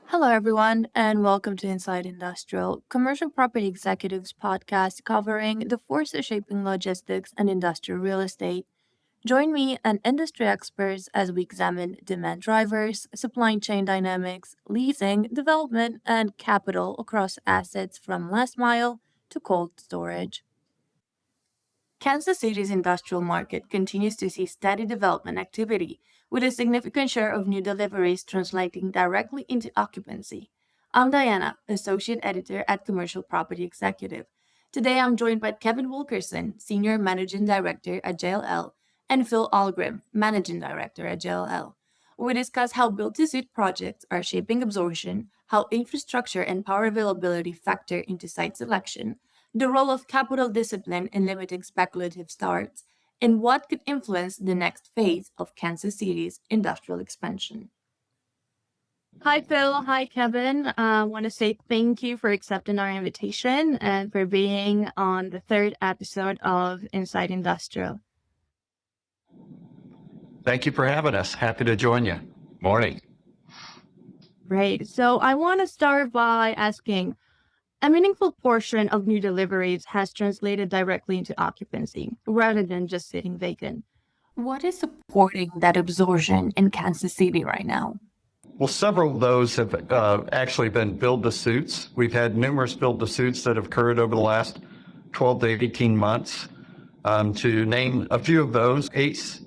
Hello, everyone, and welcome to Inside Industrial, commercial property executives podcast covering the forces shaping logistics and industrial real estate. Join me and industry experts as we examine demand drivers, supply chain dynamics, leasing, development, and capital across assets from last mile to cold storage. Kansas City's industrial market continues to see steady development activity, with a significant share of new deliveries translating directly into occupancy. I'm Diana, Associate Editor at Commercial Property Executive. Today I'm joined by Kevin Wilkerson, Senior Managing Director at JLL, and Phil Algrim, Managing Director at JLL. We discuss how build-to-suit projects are shaping absorption, how infrastructure and power availability factor into site selection, the role of capital discipline in limiting speculative starts, and what could influence the next phase of Kansas City's industrial expansion. Hi, Phil. Hi, Kevin. I want to say thank you for accepting our invitation and for being on the third episode of Inside Industrial. Thank you for having us. Happy to join you. Morning. Great. So I want to start by asking, a meaningful portion of new deliveries has translated directly into occupancy rather than just sitting vacant. What is supporting that absorption in Kansas City right now? Well, several of those have actually been build-to-suits. We've had numerous build-to-suits that have occurred over the last 12 to 18 months. To name a few of those, ACE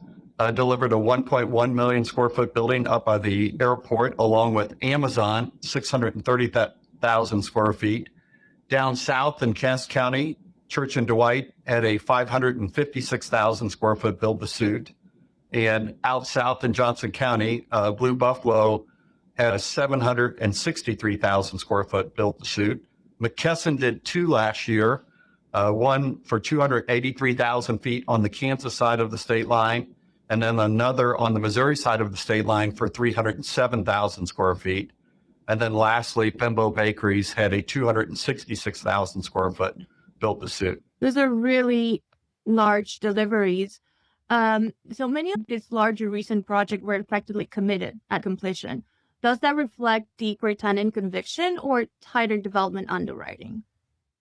delivered a 1.1 million square foot building up by the airport, along with Amazon, 630,000 square feet. Down south in Cass County, Church and Dwight had a 556,000 square foot build-to-suit. And out south in Johnson County, Blue Buffalo had a 763,000 square foot build-to-suit. McKesson did two last year, one for 283,000 feet on the Kansas side of the state line, and then another on the Missouri side of the state line for 307,000 square feet. And then lastly, Pembo Bakeries had a 266,000 square foot build-to-suit. Those are really large deliveries. So many of these larger recent projects were effectively committed at completion. Does that reflect deeper tenant conviction or tighter development underwriting?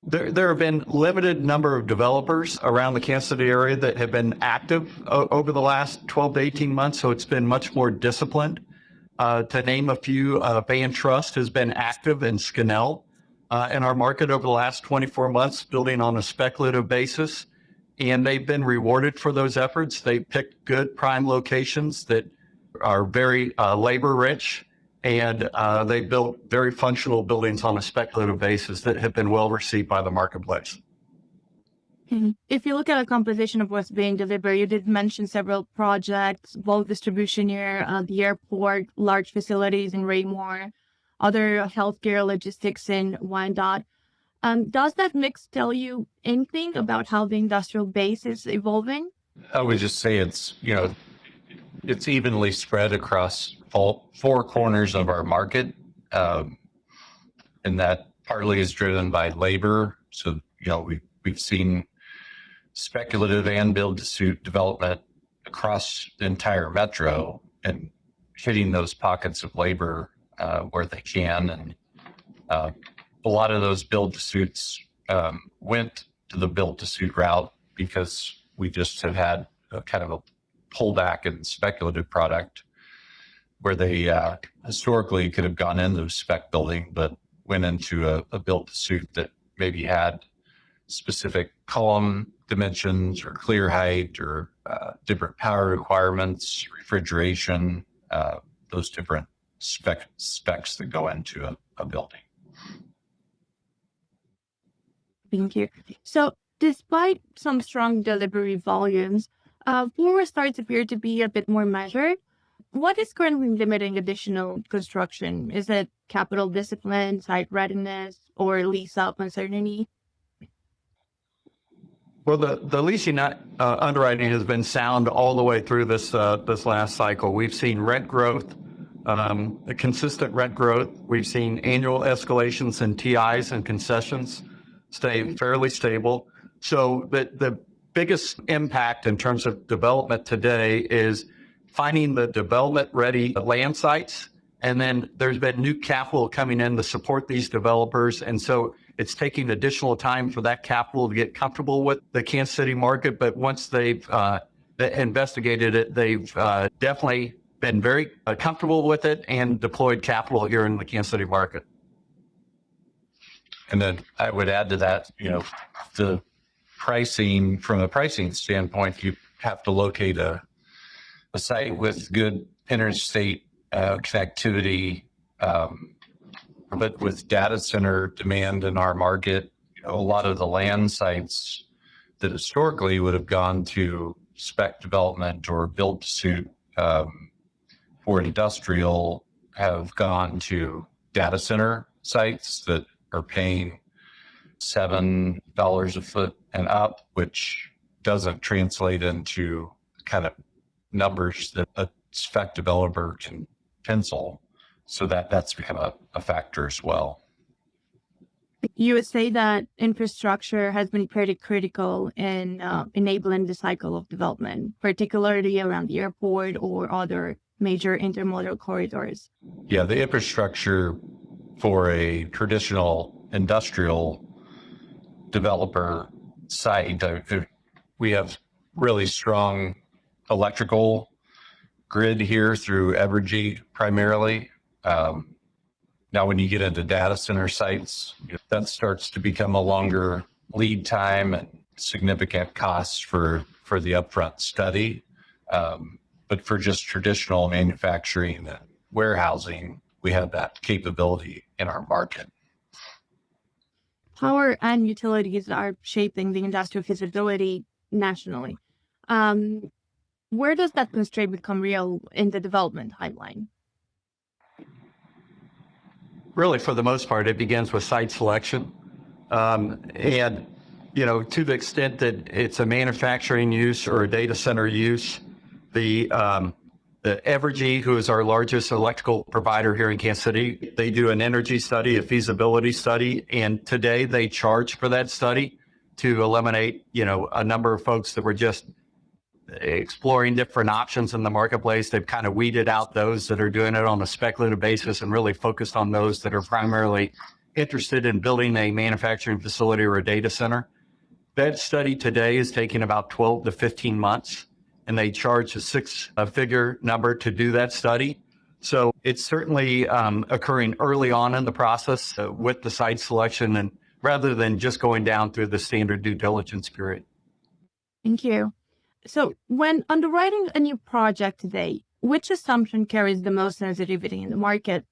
There have been limited number of developers around the Kansas City area that have been active over the last 12 to 18 months, so it's been much more disciplined. To name a few, Van Trust has been active in Scannell in our market over the last 24 months, building on a speculative basis, and they've been rewarded for those efforts. They picked good prime locations that are very labor rich, and they built very functional buildings on a speculative basis that have been well received by the marketplace. If you look at the composition of what's being delivered, you did mention several projects, bulk distribution near the airport, large facilities in Raymore, other healthcare logistics in Wyandotte. Does that mix tell you anything about how the industrial base is evolving? I would just say it's evenly spread across all four corners of our market. And that partly is driven by labor. So, we've seen speculative and build-to-suit development across the entire metro and hitting those pockets of labor where they can. And a lot of those build-to-suits went to the build-to-suit route because we just have had a kind of a pullback in speculative product where they historically could have gone into a spec building, but went into a build-to-suit that maybe had specific column dimensions or clear height or different power requirements, refrigeration, those different specs that go into a building. Thank you. So despite some strong delivery volumes, forward starts appear to be a bit more measured. What is currently limiting additional construction? Is it capital discipline, site readiness, or lease-up uncertainty? Well, the leasing underwriting has been sound all the way through this last cycle. We've seen rent growth, a consistent rent growth. We've seen annual escalations in TIs and concessions stay fairly stable. So the biggest impact in terms of development today is finding the development ready land sites. And then there's been new capital coming in to support these developers. And so it's taking additional time for that capital to get comfortable with the Kansas City market. But once they've investigated it, they've definitely been very comfortable with it and deployed capital here in the Kansas City market. And then I would add to that, the pricing, from a pricing standpoint, you have to locate a site with good interstate connectivity, but with data center demand in our market, a lot of the land sites that historically would have gone to spec development or build to suit for industrial have gone to data center sites that are paying $7 a foot and up, which doesn't translate into kind of numbers that a spec developer can pencil. So that's become a factor as well. You would say that infrastructure has been pretty critical in enabling the cycle of development, particularly around the airport or other major intermodal corridors. Yeah, the infrastructure for a traditional industrial developer site, we have really strong electrical grid here through Evergy primarily. Now, when you get into data center sites, that starts to become a longer lead time and significant costs for the upfront study. But for just traditional manufacturing and warehousing, we have that capability in our market. Power and utilities are shaping the industrial feasibility nationally. Where does that constraint become real in the development timeline? Really, for the most part, it begins with site selection. And, to the extent that it's a manufacturing use or a data center use, the Evergy, who is our largest electrical provider here in Kansas City, they do an energy study, a feasibility study, and today they charge for that study to eliminate, a number of folks that were just exploring different options in the marketplace. They've kind of weeded out those that are doing it on a speculative basis and really focused on those that are primarily interested in building a manufacturing facility or a data center. That study today is taking about 12 to 15 months, and they charge a six-figure number to do that study. So it's certainly occurring early on in the process with the site selection, and rather than just going down through the standard due diligence period. Thank you. So when underwriting a new project today, which assumption carries the most sensitivity in the market?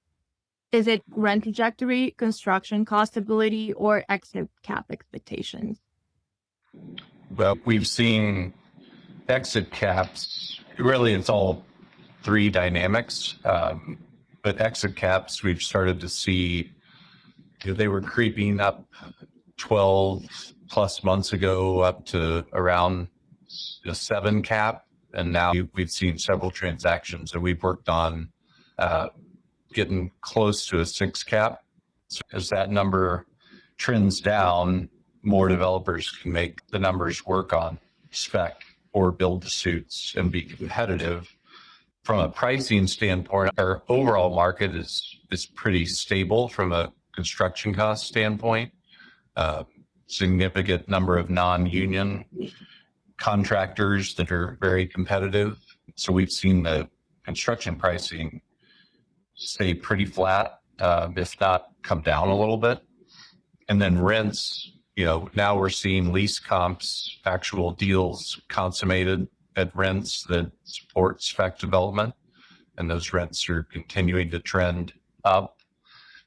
Is it rent trajectory, construction cost ability, or exit cap expectations? Well, we've seen exit caps, really it's all three dynamics, but exit caps we've started to see, they were creeping up 12 plus months ago up to around a 7 cap, and now we've seen several transactions that we've worked on getting close to a 6 cap. So as that number trends down, more developers can make the numbers work on spec or build to suits and be competitive. From a pricing standpoint, our overall market is pretty stable from a construction cost standpoint. Significant number of non-union contractors that are very competitive. So we've seen the construction pricing stay pretty flat, if not come down a little bit. And then rents, now we're seeing lease comps, actual deals consummated at rents that support spec development. And those rents are continuing to trend up.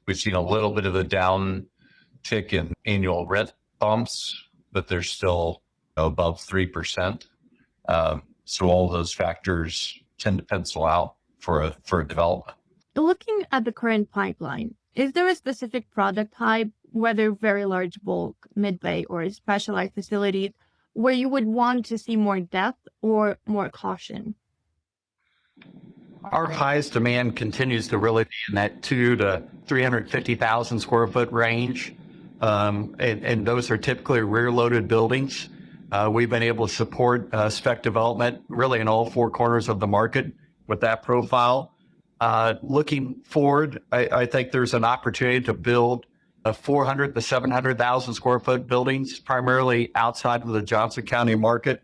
We've seen a little bit of a downtick in annual rent bumps, but they're still above 3%. So all those factors tend to pencil out for a development. Looking at the current pipeline, is there a specific product type, whether very large bulk, mid-bay, or specialized facilities, where you would want to see more depth or more caution? Our highest demand continues to really be in that 2 to 350,000 square foot range. And those are typically rear loaded buildings. We've been able to support spec development really in all four corners of the market with that profile. Looking forward, I think there's an opportunity to build 400 to 700,000 square foot buildings, primarily outside of the Johnson County market.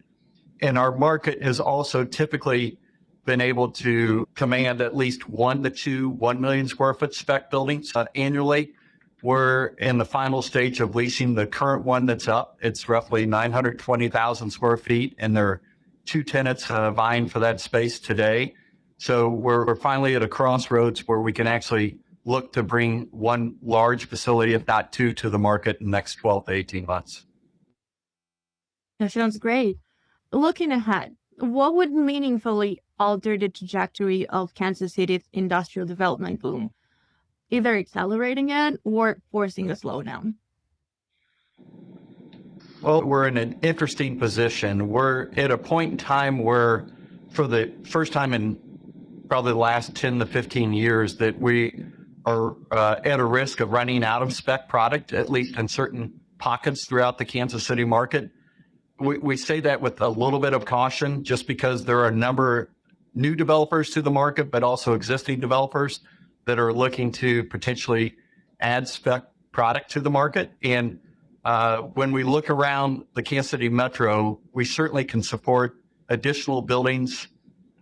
And our market has also typically been able to command at least 1 to 2 1 million square foot spec buildings annually. We're in the final stage of leasing the current one that's up. It's roughly 920,000 square feet, and there are two tenants vying for that space today. So we're finally at a crossroads where we can actually look to bring one large facility, if not two, to the market in the next 12 to 18 months. That sounds great. Looking ahead, what would meaningfully alter the trajectory of Kansas City's industrial development boom, either accelerating it or forcing a slowdown? Well, we're in an interesting position. We're at a point in time where, for the first time in probably the last 10 to 15 years, that we are at a risk of running out of spec product, at least in certain pockets throughout the Kansas City market. We say that with a little bit of caution, just because there are a number of new developers to the market, but also existing developers that are looking to potentially add spec product to the market. And when we look around the Kansas City metro, we certainly can support additional buildings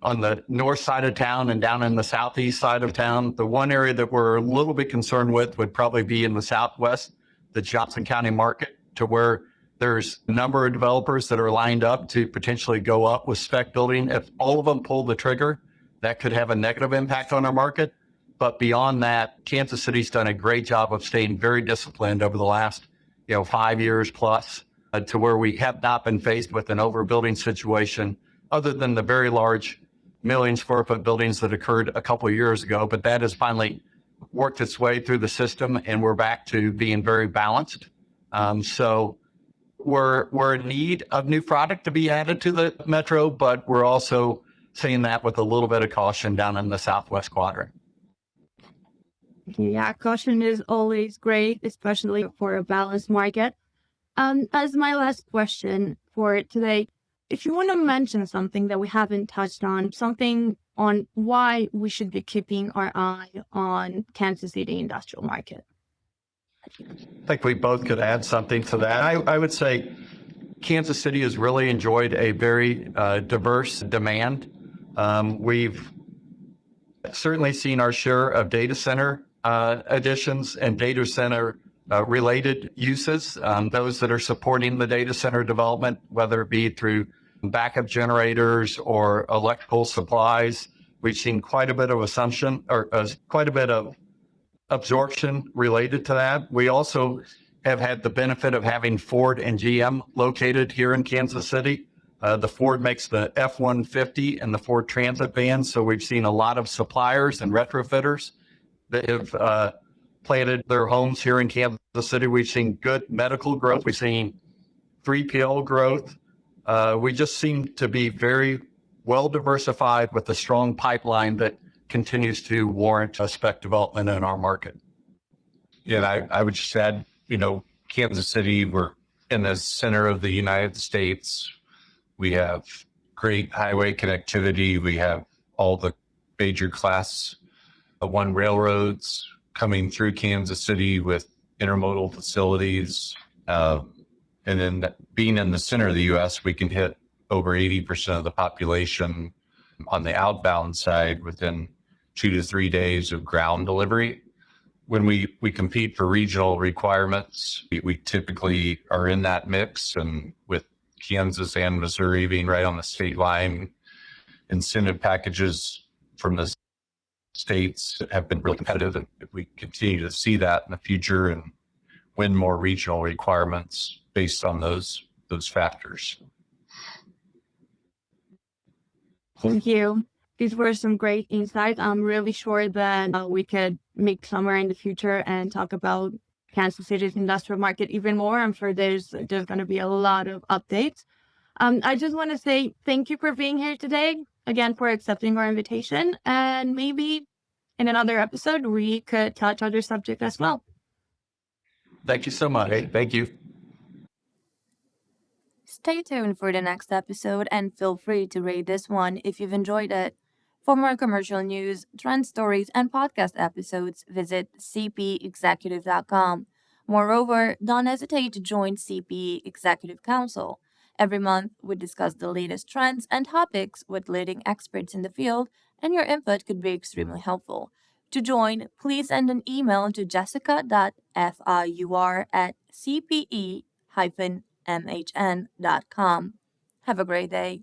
on the north side of town and down in the southeast side of town. The one area that we're a little bit concerned with would probably be in the southwest, the Johnson County market, to where there's a number of developers that are lined up to potentially go up with spec building. If all of them pull the trigger, that could have a negative impact on our market. But beyond that, Kansas City's done a great job of staying very disciplined over the last 5 years plus, to where we have not been faced with an overbuilding situation, other than the very large million square foot buildings that occurred a couple of years ago. But that has finally worked its way through the system, and we're back to being very balanced. So we're in need of new product to be added to the metro, but we're also saying that with a little bit of caution down in the southwest quadrant. Yeah, caution is always great, especially for a balanced market. As my last question for today, if you want to mention something that we haven't touched on, something on why we should be keeping our eye on Kansas City industrial market. I think we both could add something to that. I would say Kansas City has really enjoyed a very diverse demand. We've certainly seen our share of data center additions and data center related uses, those that are supporting the data center development, whether it be through backup generators or electrical supplies. We've seen quite a bit of quite a bit of absorption related to that. We also have had the benefit of having Ford and GM located here in Kansas City. The Ford makes the F-150 and the Ford Transit van. So we've seen a lot of suppliers and retrofitters that have planted their homes here in Kansas City. We've seen good medical growth. We've seen 3PL growth. We just seem to be very well diversified with a strong pipeline that continues to warrant a spec development in our market. Yeah, and I would just add, Kansas City, we're in the center of the United States. We have great highway connectivity. We have all the major class one railroads coming through Kansas City with intermodal facilities. And then being in the center of the U.S., we can hit over 80% of the population on the outbound side within 2 to 3 days of ground delivery. When we compete for regional requirements, we typically are in that mix, and with Kansas and Missouri being right on the state line, incentive packages from the states have been really competitive. And if we continue to see that in the future and win more regional requirements based on those factors. Thank you. These were some great insights. I'm really sure that we could meet somewhere in the future and talk about Kansas City's industrial market even more. I'm sure there's going to be a lot of updates. I just want to say thank you for being here today, again, for accepting our invitation. And maybe in another episode, we could touch other subjects as well. Thank you so much. Thank you. Stay tuned for the next episode and feel free to rate this one if you've enjoyed it. For more commercial news, trend stories, and podcast episodes, visit cpexecutive.com. Moreover, don't hesitate to join CPE Executive Council. Every month, we discuss the latest trends and topics with leading experts in the field, and your input could be extremely helpful. To join, please send an email to jessica.fiur@cpe-mhn.com. Have a great day.